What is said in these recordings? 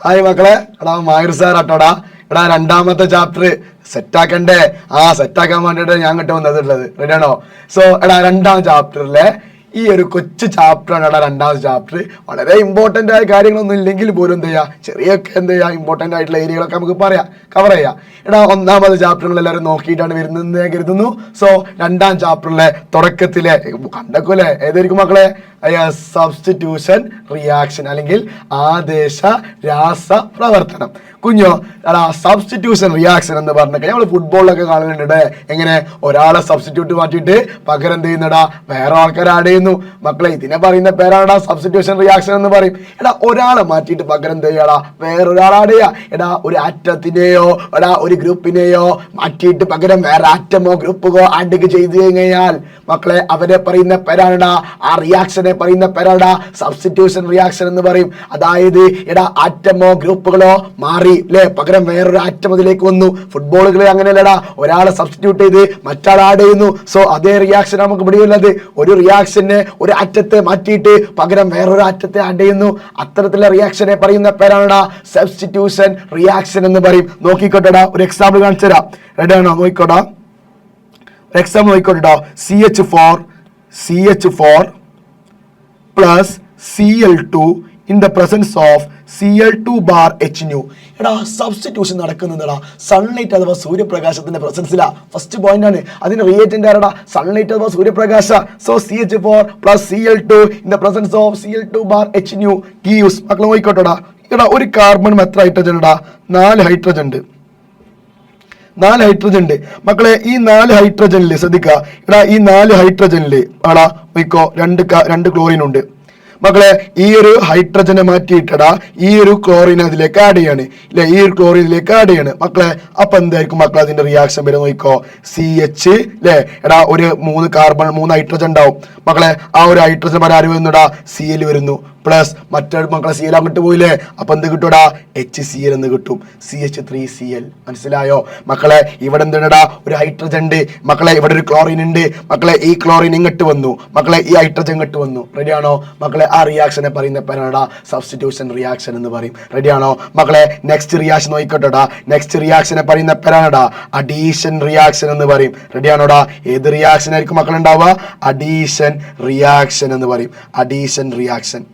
Hi മക്കളെ, എടാ മായർ sir ആട്ടോടാ. എടാ രണ്ടാമത്തെ ചാപ്റ്റർ സെറ്റാക്കണ്ടേ? സെറ്റാക്കാൻ വേണ്ടിയിട്ട് ഞാൻ കിട്ടും വന്നിട്ടുള്ളത്. റെഡിയാണോ? സോ എടാ രണ്ടാം ചാപ്റ്ററിലെ ഈ ഒരു കൊച്ചു ചാപ്റ്ററാണ് എടാ രണ്ടാമത്തെ ചാപ്റ്റർ. വളരെ ഇമ്പോർട്ടൻ്റ് ആയ കാര്യങ്ങളൊന്നും ഇല്ലെങ്കിൽ പോലും എന്ത് ചെയ്യുക, ചെറിയൊക്കെ എന്ത് ചെയ്യുക, ഇമ്പോർട്ടൻ്റ് ആയിട്ടുള്ള ഏരിയകളൊക്കെ നമുക്ക് പറയാം, കവർ ചെയ്യാം. എടാ ഒന്നാമത് ചാപ്റ്ററുകൾ എല്ലാവരും നോക്കിയിട്ടാണ് വരുന്നത് ഞാൻ കരുതുന്നു. സോ രണ്ടാം ചാപ്റ്ററിലെ തുടക്കത്തിലെ കണ്ടക്കൂല്ലേ, ഏതായിരിക്കും മക്കളെ? സബ്സ്റ്റിറ്റ്യൂഷൻ റിയാക്ഷൻ അല്ലെങ്കിൽ ആദേശ രാസ പ്രവർത്തനം. കുഞ്ഞോ എടാ സബ്സ്റ്റിറ്റ്യൂഷൻ റിയാക്ഷൻ എന്ന് പറഞ്ഞൊക്കെ നമ്മൾ ഫുട്ബോളിലൊക്കെ കാണുന്നുണ്ട്. എങ്ങനെ ഒരാളെ സബ്സ്റ്റിറ്റ്യൂട്ട് മാറ്റിയിട്ട് പകരം എന്ത് ചെയ്യുന്നടാ, വേറെ ആൾക്കാർ ആഡ് ചെയ്യുന്നു. മക്കളെ ഇതിനെ പറയുന്ന പേരാടാ സബ്സ്റ്റിറ്റ്യൂഷൻ റിയാക്ഷൻ എന്ന് പറയും. എടാ ഒരാളെ മാറ്റിയിട്ട് പകരം എന്ത് ചെയ്യാടാ, വേറൊരാൾ ആഡ് ചെയ്യുക. എടാ ഒരു ആറ്റത്തിനെയോ എടാ ഒരു ഗ്രൂപ്പിനെയോ മാറ്റിയിട്ട് പകരം വേറെ ആറ്റമോ ഗ്രൂപ്പോ ആഡ് ചെയ്ത് കഴിഞ്ഞാൽ മക്കളെ അവരെ പറയുന്ന പേരാടാ, ആ റിയാക്ഷനെ പറയുന്ന പേരാടാ സബ്സ്റ്റിറ്റ്യൂഷൻ റിയാക്ഷൻ എന്ന് പറയും. അതായത് എടാ ആറ്റമോ ഗ്രൂപ്പുകളോ മാറി അല്ലെ, പകരം വേറൊരു ആറ്റം അതിലേക്ക് വന്നു. ഫുട്ബോളുകൾ അങ്ങനെയല്ലടാ, ഒരാളെ സബ്സ്റ്റിറ്റ്യൂട്ട് ചെയ്ത് മറ്റാൾ ആഡ് ചെയ്യുന്നു. സോ അതേ റിയാക്ഷൻ നമുക്ക് ഇവിടെയുള്ളത്. ഒരു റിയാക്ഷനെ ഒരു ആറ്റത്തെ മാറ്റിയിട്ട് പകരം വേറൊരു ആറ്റത്തെ ആഡ് ചെയ്യുന്നു. അത്തരത്തിലുള്ള റിയാക്ഷനെ പറയുന്ന പേരാണ് സബ്സ്റ്റിറ്റ്യൂഷൻ റിയാക്ഷൻ എന്ന് പറയും. നോക്കിക്കോട്ടെടാ, ഒരു എക്സാമ്പിൾ കാണിച്ചു തരാം. റെഡിയാണോ? നോക്കിക്കോടാ, ഒരു example നോക്കിക്കോട്ടോ. CH4 plus Cl2 in the presence of Cl2 bar H nu. എടാ സബ്സ്റ്റിറ്റ്യൂഷൻ നടക്കുന്നതാ സൺലൈറ്റ് അഥവാ സൂര്യപ്രകാശത്തിന്റെ പ്രസൻസിലാ. ഫസ്റ്റ് പോയിന്റ് ആണ്. അതിന് റിയേജന്റ് ആരടാ? സൺലൈറ്റ് അഥവാ സൂര്യപ്രകാശ. So CH4 plus Cl2 in the presence of Cl2 bar H nu gives. മക്കളെ നോക്കിക്കോട്ടെടാ, എടാ ഒരു കാർബൺ എത്ര ഹൈഡ്രജൻ ഇടാ? 4 ഹൈഡ്രജൻ ഉണ്ട്. 4 ഹൈഡ്രജൻ ഉണ്ട് മക്കളെ. ഈ 4 ഹൈഡ്രജനിൽ ശ്രദ്ധിക്കുക. എടാ ഈ 4 ഹൈഡ്രജനിൽ ആടാ നോക്കോ രണ്ട് ക്ലോറിൻ ഉണ്ട് മക്കളെ. ഈ ഒരു ഹൈഡ്രജനെ മാറ്റിയിട്ടടാ ഈ ഒരു ക്ലോറിൻ അതിലേക്ക് ആഡ് ചെയ്യാണ് ഇല്ലെ, ഈ ഒരു ക്ലോറിനിലേക്ക് ആഡ് ചെയ്യാണ് മക്കളെ. അപ്പൊ എന്തായിരിക്കും മക്കളെ അതിന്റെ റിയാക്ഷൻ വരെ നോക്കോ? CH അല്ലെ, എടാ ഒരു 3 കാർബൺ 3 ഹൈഡ്രജൻ ഉണ്ടാവും മക്കളെ. ആ ഒരു ഹൈഡ്രജൻ ആര് വരുന്നുടാ? Cl വരുന്നു. പ്ലസ് മറ്റൊരു മക്കളെ Cl അങ്ങോട്ട് പോയില്ലേ, അപ്പൊ എന്ത് കിട്ടൂടാ? HCl എന്ന് കിട്ടും. CH3Cl. മനസ്സിലായോ മക്കളെ? ഇവിടെ എന്തിനടാ? ഒരു ഹൈഡ്രജൻ ഉണ്ട് മക്കളെ, ഇവിടെ ഒരു ക്ലോറിൻ ഉണ്ട് മക്കളെ. ഈ ക്ലോറിൻ ഇങ്ങോട്ട് വന്നു മക്കളെ, ഈ ഹൈഡ്രജൻ ഇങ്ങോട്ട് വന്നു. റെഡിയാണോ മക്കളെ? ആ റിയാക്ഷനെ പറയുന്ന പേരാണ് സബ്സ്റ്റിറ്റ്യൂഷൻ റിയാക്ഷൻ എന്ന് പറയും. റെഡിയാണോ മക്കളെ? നെക്സ്റ്റ് റിയാക്ഷൻ നോക്കിക്കോട്ടെടാ. നെക്സ്റ്റ് റിയാക്ഷനെ പറയുന്ന പേരാണടാ അഡീഷൻ റിയാക്ഷൻ എന്ന് പറയും. റെഡിയാണോടാ? ഏത് റിയാക്ഷൻ ആയിരിക്കും മക്കളെ ഉണ്ടാവുക? അഡീഷൻ റിയാക്ഷൻ എന്ന് പറയും. അഡീഷൻ റിയാക്ഷൻ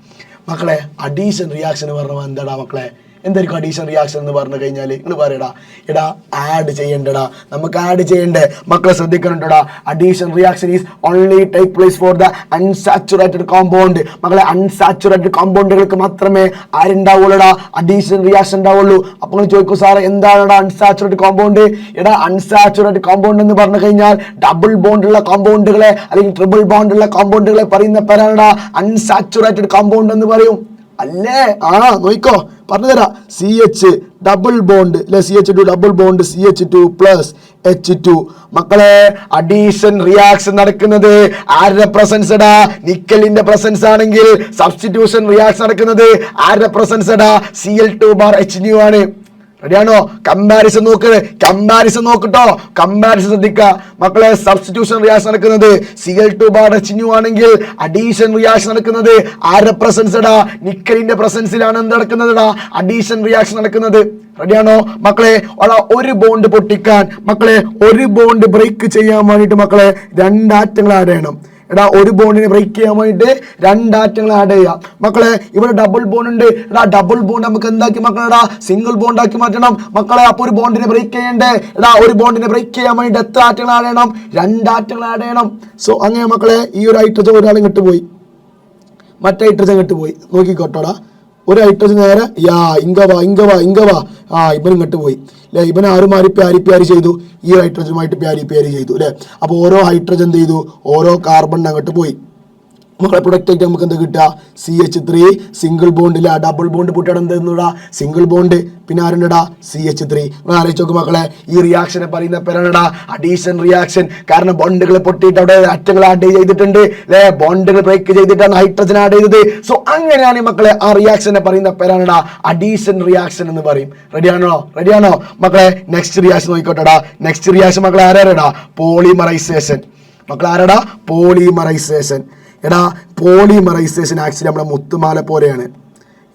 മക്കളെ. അഡീഷൻ റിയാക്ഷൻ പറഞ്ഞാൽ എന്താടാ മക്കളെ? എന്തായിരിക്കും അഡീഷൻ റിയാക്ഷൻ എന്ന് പറഞ്ഞു കഴിഞ്ഞാൽ നിങ്ങൾ പറയടാ, എടാ ആഡ് ചെയ്യണ്ടടാ, നമുക്ക് ആഡ് ചെയ്യണ്ടേ മക്കളെ? ശ്രദ്ധിക്കണോടാ, addition reaction is only take place for the unsaturated compound. മക്കളെ അൺസാച്ചുറേറ്റഡ് കോമ്പൗണ്ടുകൾക്ക് മാത്രമേ ആരുണ്ടാവുള്ളൂടാ? അഡീഷൻ റിയാക്ഷൻ ഉണ്ടാവുള്ളൂ. അപ്പോൾ നിങ്ങൾ ചോദിക്കൂ, സാറേ എന്താണടാ അൺസാച്ചുറേറ്റഡ് കോമ്പൗണ്ട്? എടാ അൺസാച്ചുറേറ്റഡ് കോമ്പൗണ്ട് എന്ന് പറഞ്ഞു കഴിഞ്ഞാൽ ഡബിൾ ബോണ്ടുള്ള കോമ്പൗണ്ടുകളെ അല്ലെങ്കിൽ ട്രിപ്പിൾ ബോണ്ടുള്ള കോമ്പൗണ്ടുകളെ പറയുന്ന പേരാണടാ അൺസാച്ചുറേറ്റഡ് കോമ്പൗണ്ട് എന്ന് പറയും. അല്ലേ? നോക്കോ പറഞ്ഞുതരാ. CH ഡബിൾ ബോണ്ട് അല്ലെ, CH2 double bond CH2 plus H2 മക്കളെ. അഡീഷൻ റിയാക്ഷൻ നടക്കുന്നത് ആരുടെ പ്രസൻസ് എടാ? നിക്കലിന്റെ പ്രസൻസ് ആണെങ്കിൽ സബ്സ്റ്റിറ്റ്യൂഷൻ റിയാക്ഷൻ നടക്കുന്നത് ആരുടെ പ്രസൻസ് എടാ? Cl2 ബാർ H nu ആണ്. റെഡിയാണോ? കമ്പാരിസൺ നോക്കട്ടോ. കമ്പാരിസൺ ശ്രദ്ധിക്കുക മക്കളെ. സബ്സ്റ്റിറ്റ്യൂഷൻ റിയാക്ഷൻ നടക്കുന്നത് Cl2 ബാർ H nu ആണെങ്കിൽ അഡീഷൻ റിയാക്ഷൻ നടക്കുന്നത് ആരുടെ പ്രസൻസ് എടാ? നിക്കലിന്റെ പ്രസൻസിലാണ് എന്ത് നടക്കുന്നതെടാ? അഡീഷൻ റിയാക്ഷൻ നടക്കുന്നത്. റെഡിയാണോ മക്കളെ? ഒരു ബോണ്ട് പൊട്ടിക്കാൻ മക്കളെ, ഒരു ബോണ്ട് ബ്രേക്ക് ചെയ്യാൻ വേണ്ടിയിട്ട് മക്കളെ 2 ആറ്റങ്ങൾ ആഡ് ചെയ്യണം. എടാ ഒരു ബോണ്ടിനെ ബ്രേക്ക് ചെയ്യാൻ വേണ്ടിയിട്ട് 2 ആറ്റങ്ങൾ ആഡ് ചെയ്യാം മക്കളെ. ഇവിടെ ഡബിൾ ബോണ്ട് ഉണ്ട്. എടാ ഡബിൾ ബോണ്ട് നമുക്ക് എന്താക്കി മക്കളെടാ? സിംഗിൾ ബോണ്ട് ആക്കി മാറ്റണം മക്കളെ. അപ്പൊ ഒരു ബോണ്ടിനെ ബ്രേക്ക് ചെയ്യണ്ടേ? എടാ ഒരു ബോണ്ടിനെ ബ്രേക്ക് ചെയ്യാൻ വേണ്ടിയിട്ട് എത്ര ആറ്റങ്ങൾ ആഡ് ചെയ്യണം? 2 ആറ്റങ്ങൾ ആഡ് ചെയ്യണം. സോ അങ്ങനെ മക്കളെ ഈ ഒരു ഹൈഡ്രജൻ ഒരാൾ ഇങ്ങോട്ട് പോയി, മറ്റേ ഹൈഡ്രജൻ ഇങ്ങോട്ട് പോയി. നോക്കിക്കോട്ടോടാ, ഒരു ഹൈഡ്രജൻ നേരെ ഇങ്കവാ ഇവൻ ഇങ്ങോട്ട് പോയി അല്ലെ. ഇവൻ ആരുമാരി പ്യാരി ചെയ്തു, ഈ ഹൈഡ്രജനുമായിട്ട് പ്യാരി ചെയ്തു അല്ലെ. അപ്പോൾ ഓരോ ഹൈഡ്രജൻ എന്ത് ചെയ്തു? ഓരോ കാർബൺ അങ്ങോട്ട് പോയി. മക്കളെ പ്രൊഡക്റ്റ് ആയിട്ട് നമുക്ക് എന്താ കിട്ടുക? CH3 സിംഗിൾ ബോണ്ടില്ല, ഡബിൾ ബോണ്ട് പൊട്ടിയാൽ എന്താ? Single bond. പിന്നെ ആരുണ്ടടാ? CH3. ആലോചിച്ച് നോക്ക് മക്കളെ, ഈ റിയാക്ഷനെ പറയുന്ന പേരാണടാ അഡീഷൻ റിയാക്ഷൻ. കാരണം ബോണ്ടുകൾ പൊട്ടിയിട്ട് അവിടെ അറ്റങ്ങൾ ആഡ് ചെയ്തിട്ടുണ്ട് അല്ലെ, ബോണ്ടുകൾ ബ്രേക്ക് ചെയ്തിട്ടാണ് ഹൈഡ്രജൻ ആഡ് ചെയ്തത്. സോ അങ്ങനെയാണ് മക്കളെ ആ റിയാക്ഷനെ പറയുന്ന പേരാണടാ അഡീഷൻ റിയാക്ഷൻ എന്ന് പറയും. റെഡിയാണോ മക്കളെ? നെക്സ്റ്റ് റിയാക്ഷൻ നോക്കിക്കോട്ടെടാ. നെക്സ്റ്റ് റിയാക്ഷൻ മക്കളെ ആരാടാ? പോളിമറൈസേഷൻ. മക്കളെ ആരാടാ? പോളിമറൈസേഷൻ. എടാ പോളിമറൈസേഷൻ ആക്ച്വലി നമ്മുടെ മുത്തുമാല പോലെയാണ്.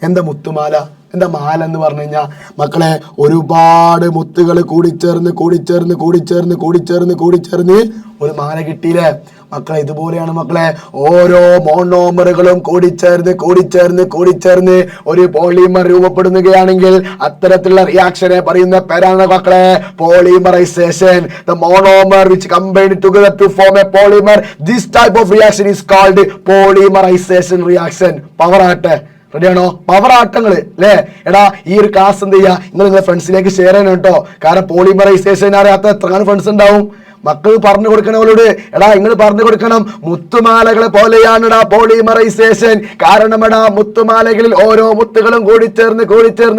എന്താ മുത്തുമാല? എന്താ മാല എന്ന് പറഞ്ഞു കഴിഞ്ഞാൽ മക്കളെ ഒരുപാട് മുത്തുകൾ കൂടിച്ചേർന്ന് ഒരു മാല കിട്ടിയില്ലേ മക്കളെ? ഇതുപോലെയാണ് മക്കളെ ഓരോ മോണോമറുകളും കൂടിച്ചേർന്ന് ഒരു പോളിമർ രൂപപ്പെടുകയാണെങ്കിൽ അത്തരത്തിലുള്ള റിയാക്ഷനെ പറയുന്ന പേരാണ് മക്കളെ polymerisation. The monomer which combined together to form a polymer, this type of reaction is called polymerization reaction. പവറാട്ടെ റെഡിയാണോ? പവറാട്ടങ്ങള് അല്ലേ? എടാ ഈ ഒരു ക്ലാസ് എന്ത് ചെയ്യുക, നിങ്ങളെ ഫ്രണ്ട്സിലേക്ക് ഷെയർ ചെയ്യണം കേട്ടോ. കാരണം പോളിമറൈസേഷൻ അറിയാത്ത എത്ര ഫ്രണ്ട്സ് ഉണ്ടാവും. മക്കൾ പറഞ്ഞു കൊടുക്കണം അവരോട്. എടാ നിങ്ങൾ പറഞ്ഞു കൊടുക്കണം മുത്തുമാലകളെ പോലെയാണെടാ പോളിമറൈസേഷൻ. കാരണം എടാ മുത്തുമാലകളിൽ ഓരോ മുത്തുകളും കൂടിച്ചേർന്ന്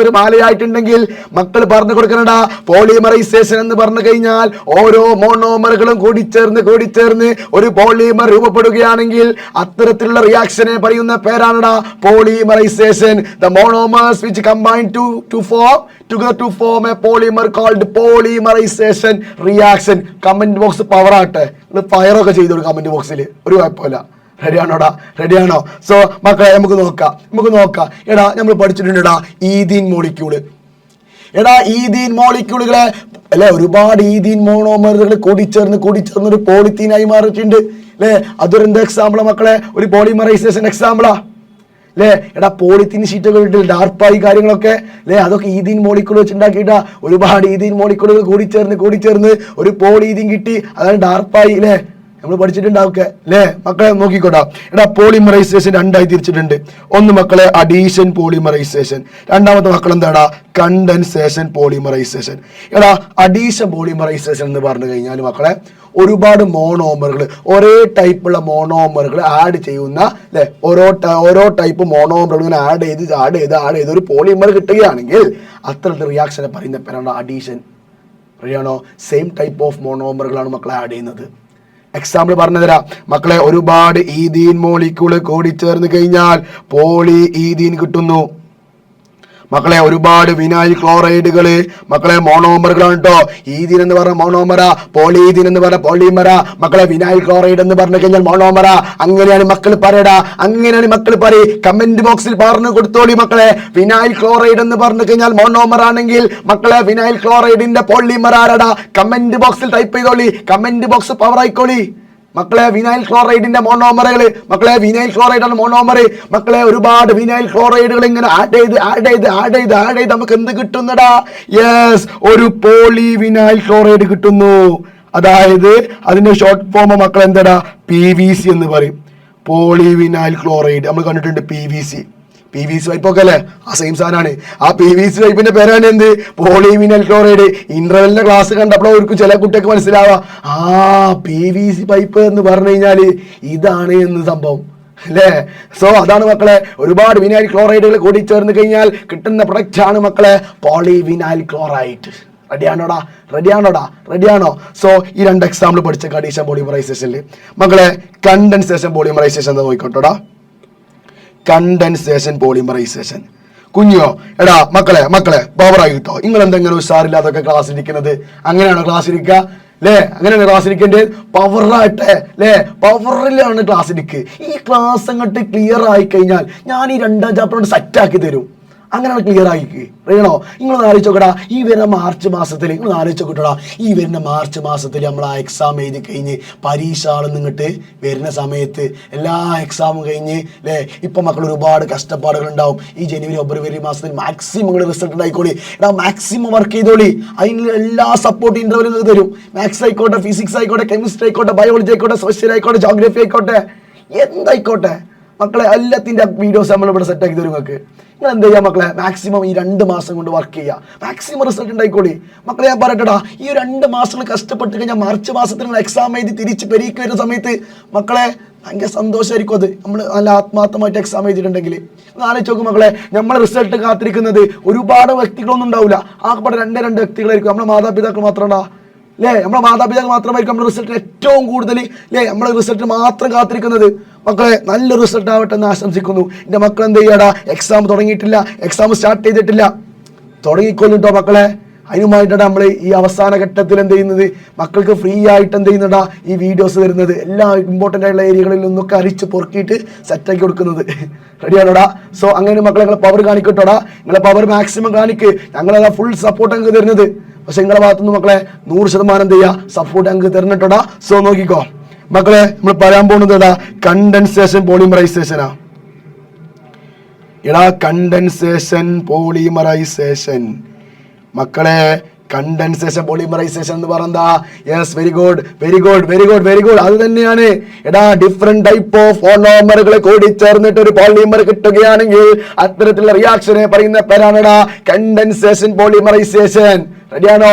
ഒരു മാലയായിട്ടുണ്ടെങ്കിൽ മക്കൾ പറഞ്ഞു കൊടുക്കണടാ പോളിമറൈസേഷൻ എന്ന് പറഞ്ഞു കഴിഞ്ഞാൽ ഓരോ മോണോമറുകളും കൂടിച്ചേർന്ന് ഒരു പോളിമർ രൂപപ്പെടുകയാണെങ്കിൽ അത്തരത്തിലുള്ള റിയാക്ഷനെ പറയുന്ന പേരാണെടാ polymerisation. The monomers which combine together to form a polymer called polymerization reaction. Comment box power ആട്ടെ, നിങ്ങൾ ഫയറൊക്കെ ചെയ്തോളൂ കമന്റ് ബോക്സിൽ, ഒരു കുഴപ്പമില്ല. റെഡിയാണോടാ? റെഡിയാണോ? സോ മക്കളെ നമുക്ക് നോക്കാം. എടാ നമ്മൾ പഠിച്ചിട്ടുണ്ടെടാ ഈഥീൻ മോളിക്യൂള്. എടാ ഈഥീൻ മോളിക്യൂളുകളെ അല്ലെ ഒരുപാട് ഈഥീൻ മോണോമറുകൾ കൂടിച്ചേർന്ന് ഒരു പോളിത്തീനായി മാറിയിട്ടുണ്ട് അല്ലെ? അതൊരു എന്താ എക്സാമ്പിളാ മക്കളെ? ഒരു പോളിമറൈസേഷൻ എക്സാമ്പിളാ അല്ലേ? എടാ പോളിത്തീൻ ഷീറ്റൊക്കെ ഇട്ട് ഡാർപ്പായി കാര്യങ്ങളൊക്കെ അല്ലേ? അതൊക്കെ ഈഥീൻ മോളിക്യൂൾ വെച്ചുണ്ടാക്കിയിട്ടാ. ഒരുപാട് ഈഥീൻ മോളിക്യൂളുകൾ കൂടിച്ചേർന്ന് ഒരു പോളിഥീൻ കിട്ടി, അതാണ് ഡാർപ്പായി അല്ലേ? നമ്മൾ പഠിച്ചിട്ടുണ്ടാവുക അല്ലേ മക്കളെ? നോക്കിക്കോട്ടാ. എടാ പോളിമറൈസേഷൻ രണ്ടായി തിരിച്ചിട്ടുണ്ട്. ഒന്ന് മക്കളെ അഡീഷൻ പോളിമറൈസേഷൻ, രണ്ടാമത്തെ മക്കൾ എന്താടാ കണ്ടൻസേഷൻ പോളിമറൈസേഷൻ. എടാ അഡീഷൻ പോളിമറൈസേഷൻ എന്ന് പറഞ്ഞു കഴിഞ്ഞാൽ മക്കളെ ഒരുപാട് മോണോമറുകൾ, ഒരേ ടൈപ്പുള്ള മോണോമറുകൾ ആഡ് ചെയ്യുന്ന അല്ലെ, ഓരോ ടൈപ്പ് മോണോമറുകൾ ആഡ് ചെയ്ത് ഒരു പോളിമർ കിട്ടുകയാണെങ്കിൽ അത്തരത്തിൽ റിയാക്ഷനെ പറയുന്ന പേരാണ് അഡീഷൻ. അറിയാണോ? സെയിം ടൈപ്പ് ഓഫ് മോണോമറുകളാണ് മക്കളെ ആഡ് ചെയ്യുന്നത്. എക്സാമ്പിൾ പറഞ്ഞു തരാം മക്കളെ. ഒരുപാട് ഈഥീൻ മോളിക്യൂള് കൂടിച്ചേർന്ന് കഴിഞ്ഞാൽ പോളി ഈഥീൻ കിട്ടുന്നു മക്കളെ. ഒരുപാട് വിനൈൽ ക്ലോറൈഡുകള് മക്കളെ മോണോമറുകളാണ് കേട്ടോ. ഈഥീൻ എന്ന് പറഞ്ഞ മോണോമറ, പോളിഈഥീൻ എന്ന് പറഞ്ഞ പോളിമറ മക്കളെ. വിനൈൽ ക്ലോറൈഡ് എന്ന് പറഞ്ഞു കഴിഞ്ഞാൽ മോണോമറ. അങ്ങനെയാണ് മക്കൾ പറയടാ, കമന്റ് ബോക്സിൽ പറഞ്ഞു കൊടുത്തോളി മക്കളെ. വിനൈൽ ക്ലോറൈഡ് എന്ന് പറഞ്ഞു കഴിഞ്ഞാൽ മോണോമർ ആണെങ്കിൽ മക്കളെ വിനൈൽ ക്ലോറൈഡിന്റെ പോളിമർ ആരടാ? കമന്റ് ബോക്സിൽ ടൈപ്പ് ചെയ്തോളി, കമന്റ് ബോക്സ് പവർ ആയിക്കോളി മക്കളെ. വിനൈൽ ക്ലോറൈഡിന്റെ മോണോമറുകൾ മക്കളെ, വിനൈൽ ക്ലോറൈഡാണ് മോണോമർ മക്കളെ. ഒരുപാട് വിനൈൽ ക്ലോറൈഡുകൾ ഇങ്ങനെ ആഡ് ചെയ്ത് നമുക്ക് എന്ത് കിട്ടുന്നടാ? യെസ്, ഒരു പോളി വിനൈൽ ക്ലോറൈഡ് കിട്ടുന്നു. അതായത് അതിന്റെ ഷോർട്ട് ഫോം മക്കൾ എന്താടാ? PVC എന്ന് പറയും. പോളി വിനൈൽ ക്ലോറൈഡ് നമ്മൾ കണ്ടിട്ടുണ്ട്. PVC പൈപ്പൊക്കെ അല്ലേ? ആ സെയിം സാധനമാണ്. ആ PVC പൈപ്പിന്റെ പേരാണ് എന്ത്? Polyvinyl chloride. ഇന്റർവെലിന്റെ ക്ലാസ് കണ്ടപ്പോൾ അവർക്ക് ചില കുട്ടികൾക്ക് മനസ്സിലാവാ, PVC പൈപ്പ് എന്ന് പറഞ്ഞു കഴിഞ്ഞാല് ഇതാണ് എന്ന് സംഭവം അല്ലേ? സോ അതാണ് മക്കളെ. ഒരുപാട് വിനൈൽ ക്ലോറൈഡുകൾ കൂടി ചേർന്ന് കഴിഞ്ഞാൽ കിട്ടുന്ന പ്രൊഡക്റ്റ് ആണ് മക്കളെ പോളിവിനൈൽ ക്ലോറൈഡ്. റെഡിയാണോ? സോ ഈ രണ്ട് എക്സാമ്പിൾ പഠിച്ച അഡീഷൻ പോളിമറൈസേഷനിൽ മക്കളെ കണ്ടൻസേഷൻ പോളിമറൈസേഷൻ എന്ന് നോക്കിക്കോട്ടോടാ. കണ്ടൻസേഷൻ പോളിമറൈസേഷൻ കുഞ്ഞോ എടാ മക്കളെ പവറായി കിട്ടോ. നിങ്ങൾ എന്തെങ്കിലും ഉഷാറില്ലാതൊക്കെ ക്ലാസ് ഇരിക്കുന്നത്? അങ്ങനെയാണോ ക്ലാസ് ഇരിക്കുക അല്ലേ? അങ്ങനെയാണ് ക്ലാസ് ഇരിക്കേണ്ടത്. പവറായിട്ടെ അല്ലേ? പവറിലാണ് ക്ലാസ് ഇരിക്കുക. ഈ ക്ലാസ് അങ്ങോട്ട് ക്ലിയർ ആയി കഴിഞ്ഞാൽ ഞാൻ ഈ 2ാം ചാപ്റ്റർ സെറ്റ് ആക്കി തരും. അങ്ങനെയാണ് ക്ലിയർ ആക്കി അറിയണോ? നിങ്ങൾ ആലോചിച്ചോക്കടാ, ഈ വരുന്ന മാർച്ച് മാസത്തിൽ നിങ്ങൾ ആലോചിച്ചോക്കട്ടോടാ, ഈ വരുന്ന മാർച്ച് മാസത്തിൽ നമ്മൾ ആ എക്സാം എഴുതി കഴിഞ്ഞ് പരീക്ഷ നിന്നിട്ട് വരുന്ന സമയത്ത് എല്ലാ എക്സാമും കഴിഞ്ഞ് അല്ലേ? ഇപ്പം മക്കൾ ഒരുപാട് കഷ്ടപ്പാടുകൾ ഉണ്ടാവും. ഈ ജനുവരി ഫെബ്രുവരി മാസത്തിൽ മാക്സിമം റിസൾട്ട് ഉണ്ടായിക്കോളി. എടാ മാക്സിമം വർക്ക് ചെയ്തോളി. അതിന് എല്ലാ സപ്പോർട്ട് ഇന്റർവ്യൂ തരും. മാത്സ് ആയിക്കോട്ടെ, ഫിസിക്സ് ആയിക്കോട്ടെ, കെമിസ്ട്രി ആയിക്കോട്ടെ, ബയോളജി ആയിക്കോട്ടെ, സോഷ്യൽ ആയിക്കോട്ടെ, ജോഗ്രഫി ആയിക്കോട്ടെ, എന്തായിക്കോട്ടെ മക്കളെ എല്ലാത്തിന്റെ വീഡിയോസ് നമ്മൾ ഇവിടെ സെറ്റ് ആക്കി തരും. നിങ്ങൾക്ക് നിങ്ങൾ എന്ത് ചെയ്യാം മക്കളെ? മാക്സിമം ഈ 2 മാസം കൊണ്ട് വർക്ക് ചെയ്യുക. മാക്സിമം റിസൾട്ട് ഉണ്ടായിക്കോളി മക്കളെ. ഞാൻ പറയട്ടെടാ, ഈ 2 മാസങ്ങൾ കഷ്ടപ്പെട്ട് കഴിഞ്ഞാൽ മാർച്ച് മാസത്തിൽ നിങ്ങൾ എക്സാം എഴുതി തിരിച്ച് പെരീക്ക് വരുന്ന സമയത്ത് മക്കളെ ഭയങ്കര സന്തോഷമായിരിക്കും. അത് നമ്മൾ നല്ല ആത്മാർത്ഥമായിട്ട് എക്സാം എഴുതിയിട്ടുണ്ടെങ്കിൽ ആലോചിച്ച് നോക്കും മക്കളെ. നമ്മൾ റിസൾട്ട് കാത്തിരിക്കുന്നത് ഒരുപാട് വ്യക്തികളൊന്നും ഉണ്ടാവില്ല. ആകെപ്പാടെ 2 വ്യക്തികളായിരിക്കും. നമ്മുടെ മാതാപിതാക്കൾ മാത്രമാണോ അല്ലേ? നമ്മുടെ മാതാപിതാക്കൾ മാത്രമായിരിക്കും നമ്മുടെ റിസൾട്ട് ഏറ്റവും കൂടുതൽ അല്ലേ? നമ്മുടെ റിസൾട്ട് മാത്രം കാത്തിരിക്കുന്നത്. മക്കളെ നല്ല റിസൾട്ട് ആവട്ടെ എന്ന് ആശംസിക്കുന്നു. എൻ്റെ മക്കൾ എന്ത് ചെയ്യാടാ? എക്സാം തുടങ്ങിയിട്ടില്ല, എക്സാം സ്റ്റാർട്ട് ചെയ്തിട്ടില്ല. തുടങ്ങിക്കൊള്ളിട്ടോ മക്കളെ. അതിനുമായിട്ടാണ് നമ്മൾ ഈ അവസാന ഘട്ടത്തിൽ എന്ത് ചെയ്യുന്നത്, മക്കൾക്ക് ഫ്രീ ആയിട്ട് എന്ത് ചെയ്യുന്നടാ ഈ വീഡിയോസ് തരുന്നത്. എല്ലാ ഇമ്പോർട്ടൻ്റ് ആയിട്ടുള്ള ഏരിയകളിൽ നിന്നൊക്കെ അരിച്ച് പൊറുക്കിയിട്ട് സെറ്റാക്കി കൊടുക്കുന്നത്. റെഡിയാണോടാ? സോ അങ്ങനെ മക്കളെ നിങ്ങളെ പവർ കാണിക്കട്ടോടാ, നിങ്ങളെ പവർ മാക്സിമം കാണിക്ക്. ഞങ്ങളതാ ഫുൾ സപ്പോർട്ട് അങ്ങ് തരുന്നത്. പക്ഷെ നിങ്ങളെ ഭാഗത്തുനിന്ന് മക്കളെ 100% എന്ത് ചെയ്യുക, സപ്പോർട്ട് അങ്ങ് തരുന്നിട്ടോടാ. സോ നോക്കിക്കോ മക്കളെ, നമ്മൾ പറയാൻ പോകുന്നത് കണ്ടൻസേഷൻ പോളിമറൈസേഷനാ. കണ്ടൻസേഷൻ പോളിമറൈസേഷൻ മക്കളെ, കണ്ടൻസേഷൻ പോളിമറൈസേഷൻ എന്ന് പറഞ്ഞാ, yes, very good very good very good very good. അത് തന്നെയാണ്. ഡിഫറെന്റ് ടൈപ്പ് ഓഫ് മോണോമറുകളെ കൂടി ചേർന്നിട്ട് ഒരു പോളിമർ കിട്ടുകയാണെങ്കിൽ അത്തരത്തിലുള്ള റിയാക്ഷനെ പറയുന്ന പേരാണ് കണ്ടൻസേഷൻ പോളിമറൈസേഷൻ. റെഡിയാണോ?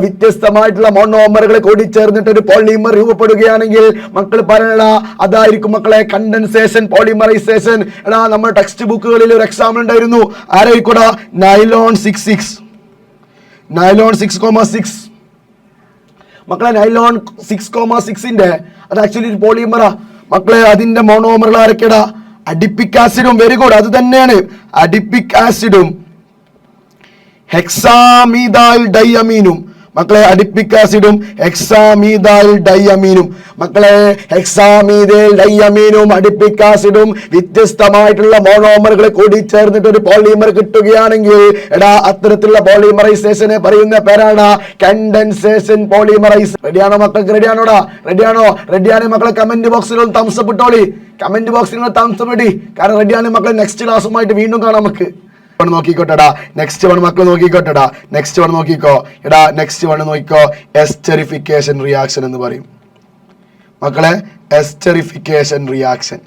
വ്യത്യസ്തമായിട്ടുള്ള മോണോമറുകളെ കൂടി ചേർന്നിട്ട് ഒരു പോളിമർ രൂപപ്പെടുകയാണെങ്കിൽ മക്കൾ പറയണ അതായിരിക്കും മക്കളെ കണ്ടൻസേഷൻ പോളിമറൈസേഷൻ. നമ്മുടെ ടെക്സ്റ്റ് ബുക്കുകളിൽ ഒരു എക്സാമ്പിൾ ഉണ്ടായിരുന്നു. ആരായിക്കോടാ? നൈലോൺ 6 മക്കളെ. നൈലോൺ 6,6ന്റെ അത് ആക്ച്വലി ഒരു പോളിമറാ മക്കളെ. അതിന്റെ മോണോമറുകൾ ആരൊക്കെടാ? അഡിപ്പിക് ആസിഡും. വെരി ഗുഡ്, അത് തന്നെയാണ്. അഡിപ്പിക് ആസിഡും ഹെക്സാമീഥൈൽ ഡൈഅമീനും മക്കളെ. അഡിപ്പിക് ആസിഡും ഹെക്സാമീഥൈൽ ഡൈഅമീനും മക്കളെ. ഹെക്സാമീഥൈൽ ഡൈഅമീനും അഡിപ്പിക് ആസിഡും വ്യത്യസ്തമായിട്ടുള്ള മോണോമറുകളെ കൂടി ചേർന്നിട്ട് ഒരു പോളിമർ കിട്ടുകയാണെങ്കിൽ അത്തരത്തിലുള്ള പോളിമറൈസേഷനെ പറയുന്ന പേരാണ് കണ്ടൻസേഷൻ പോളിമറൈസേഷൻ. റെഡിയാണോ മക്കൾക്ക്? റെഡിയാണോടാ? റെഡിയാണോ? റെഡിയാണ് മക്കളെ? കമന്റ് ബോക്സിൽ ഒന്ന് തംസ് അപ്പ് ഇട്ടോളി. കമന്റ് ബോക്സിൽ തംസ് അപ്പ് ഇടി. കാരണം റെഡിയാണ് മക്കളെ. നെക്സ്റ്റ് ക്ലാസ്സുമായിട്ട് വീണ്ടും കാണാം നമുക്ക്. നോക്കിക്കോട്ടെടാ, നെക്സ്റ്റ് വൺ മക്കൾ നോക്കിക്കോട്ടെടാ. നെക്സ്റ്റ് വൺ നോക്കിക്കോ നെക്സ്റ്റ് വൺ നോക്കിക്കോ. എസ്റ്ററിഫിക്കേഷൻ റിയാക്ഷൻ എന്ന് പറയും മക്കളെ. എസ്റ്ററിഫിക്കേഷൻ റിയാക്ഷൻ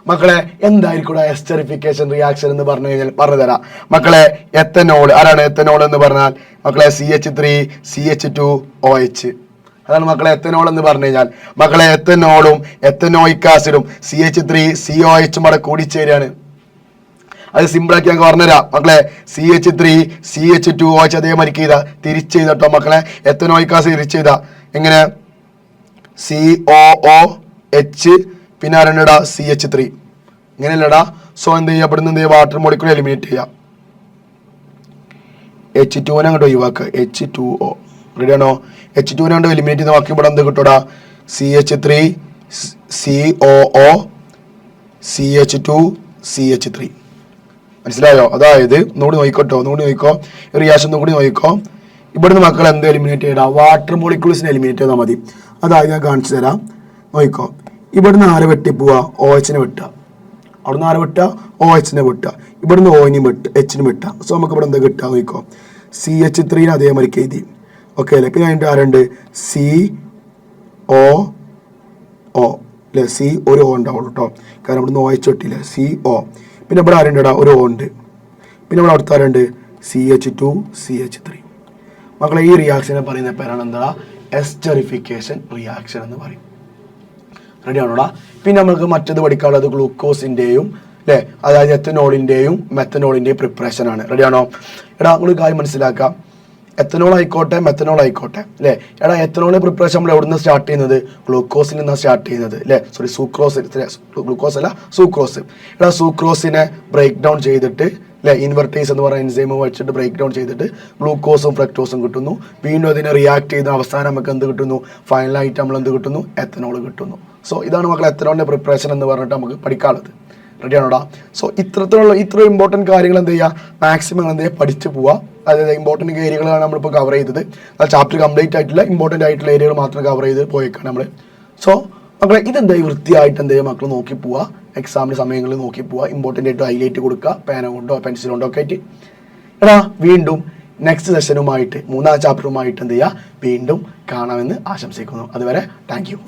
മക്കളെ. എന്തായിരിക്കും എസ്റ്ററിഫിക്കേഷൻ റിയാക്ഷൻ എന്ന് പറഞ്ഞു കഴിഞ്ഞാൽ പറഞ്ഞുതരാം മക്കളെ. എത്തനോൾ. ആരാണ് എത്തനോൾ എന്ന് പറഞ്ഞാൽ മക്കളെ? CH3CH2OH. അതാണ് മക്കളെ എത്തനോൾ എന്ന് പറഞ്ഞു കഴിഞ്ഞാൽ. മക്കളെ എത്തനോളും എത്തനോയിക് ആസിഡും CH3COH കൂടെ കൂടിച്ചേരാണ്. അത് സിമ്പിൾ ആക്കി ഞങ്ങൾക്ക് പറഞ്ഞുതരാം മക്കളെ. CH3CH2OH അതേമാതിരി ചെയ്താ തിരിച്ച് ചെയ്തട്ടോ മക്കളെ. എത്തനോയിക് ആസിഡ് തിരിച്ച് ചെയ്താ എങ്ങനെ? COOH പിന്നെ ആരണ്ടാ? CH3. ഇങ്ങനെയല്ലടാ. സോ എന്ത് ചെയ്യുക? ഇവിടുന്ന് എന്ത് ചെയ്യുക? വാട്ടർ മോളിക്കൂൾ എലിമിനേറ്റ് ചെയ്യാം. H2 അങ്ങോട്ട് ഒഴിവാക്കുക. H2O. റെഡിയാണോ? H2 കൊണ്ട് എലിമിനേറ്റ് ചെയ്ത ബാക്കി ഇവിടെ എന്ത് കിട്ടൂടാ? CH3COO CH2 CH3. മനസ്സിലായോ? അതായത് ഒന്നുകൂടി നോക്കിക്കോട്ടോ, ഒന്നുകൂടി നോക്കിക്കോ. റിയാക്ഷൻ ഒന്നുകൂടി നോക്കിക്കോ. ഇവിടുന്ന് മക്കൾ എന്ത് എലിമിനേറ്റ് ചെയ്യടാ? വാട്ടർ മോളിക്യൂൾസിനെ എലിമിനേറ്റ് ചെയ്താൽ മതി. അതായത് ഞാൻ കാണിച്ചു തരാം. നോക്കിക്കോ. ഇവിടുന്ന് ആരെ വെട്ടിപ്പോവാ? OHനെ വെട്ടുക. അവിടുന്ന് ആരെ വെട്ടുക? OHനെ വെട്ടുക. ഇവിടുന്ന് ONയും വെട്ടുക, Hനും വെട്ടുക. സോ നമുക്ക് ഇവിടെ എന്താ കിട്ടുക നോക്കിക്കോ? CH3 അതേമാതിരി എഴുതി. ഓക്കെ അല്ലേ? പിന്നെ അതിൻ്റെ ആരുണ്ട്? COO അല്ലേ? C ഒരു O ഉണ്ടാവുള്ളൂ കേട്ടോ. കാരണം ഇവിടുന്ന് OH വെട്ടില്ലേ? CO. പിന്നെ ഇവിടെ ആരുണ്ടാ? ഒരു O ഉണ്ട്. പിന്നെ ഇവിടെ അടുത്ത ആരുണ്ട്? CH2 CH3. മക്കളെ ഈ റിയാക്ഷനെ പറയുന്ന പേരാണ് എന്താ? എസ്റ്ററിഫിക്കേഷൻ റിയാക്ഷൻ എന്ന് പറയും. റെഡിയാണോടാ? പിന്നെ നമുക്ക് മറ്റത് പഠിക്കാനുള്ളത് ഗ്ലൂക്കോസിൻ്റെയും അല്ലേ, അതായത് എത്തനോളിൻ്റെയും മെത്തനോളിൻ്റെയും പ്രിപ്പറേഷൻ ആണ്. റെഡിയാണോ? നമ്മൾ കാര്യം മനസ്സിലാക്കാം. എത്തനോൾ ആയിക്കോട്ടെ മെത്തനോൾ ആയിക്കോട്ടെ അല്ലേ. എത്തനോളിന്റെ പ്രിപ്പറേഷൻ നമ്മൾ എവിടെ നിന്ന് സ്റ്റാർട്ട് ചെയ്യുന്നത്? ഗ്ലൂക്കോസിൽ നിന്നാണ് സ്റ്റാർട്ട് ചെയ്യുന്നത് അല്ലേ. Sorry, sucrose. ഗ്ലൂക്കോസ് അല്ല, സൂക്രോസ്. സൂക്രോസിനെ ബ്രേക്ക് ഡൗൺ ചെയ്തിട്ട് അല്ലെ, ഇൻവെർട്ടേസ് എന്ന് പറയുന്ന എൻസൈം വെച്ചിട്ട് ബ്രേക്ക് ഡൗൺ ചെയ്തിട്ട് ഗ്ലൂക്കോസും ഫ്രക്ടോസും കിട്ടുന്നു. വീണ്ടും അതിനെ റിയാക്ട് ചെയ്ത് അവസാനം നമുക്ക് എന്ത് കിട്ടുന്നു? ഫൈനലായിട്ട് നമ്മൾ എന്ത് കിട്ടുന്നു? എത്തനോൾ കിട്ടുന്നു. സോ ഇതാണ് മക്കൾ എത്തനോളിന്റെ പ്രിപ്പറേഷൻ എന്ന് പറഞ്ഞിട്ട് നമുക്ക് പഠിക്കാനുള്ളത്. റെഡിയാണോടാ? സോ ഇത്രയും ഇമ്പോർട്ടൻറ്റ് കാര്യങ്ങൾ എന്ത് ചെയ്യുക? മാക്സിമം എന്ത് ചെയ്യുക? പഠിച്ചു പോവുക. അതായത് ഇമ്പോർട്ടൻറ്റ് ഏരിയകളാണ് നമ്മളിപ്പോൾ കവർ ചെയ്തത്. ആ ചാപ്റ്റർ കംപ്ലീറ്റ് ആയിട്ടില്ല, ഇമ്പോർട്ടൻ്റ് ആയിട്ടുള്ള ഏരിയകൾ മാത്രം കവർ ചെയ്ത് പോയേക്കാണ് നമ്മൾ. സോ മക്കളെ ഇതെന്തായി വൃത്തിയായിട്ട് എന്ത് ചെയ്യുക? മക്കൾ നോക്കി പോവുക. എക്സാമിൻ്റെ സമയങ്ങളിൽ നോക്കി പോവുക. ഇമ്പോർട്ടൻ്റ് ആയിട്ട് ഹൈലൈറ്റ് കൊടുക്കുക, പേന കൊണ്ടോ പെൻസിൽ കൊണ്ടോ ഒക്കെ ആയിട്ട്. വീണ്ടും നെക്സ്റ്റ് സെഷനുമായിട്ട് 3ാം ചാപ്റ്ററുമായിട്ട് എന്ത് ചെയ്യുക? വീണ്ടും കാണാമെന്ന് ആശംസിക്കുന്നു. അതുവരെ താങ്ക് യു.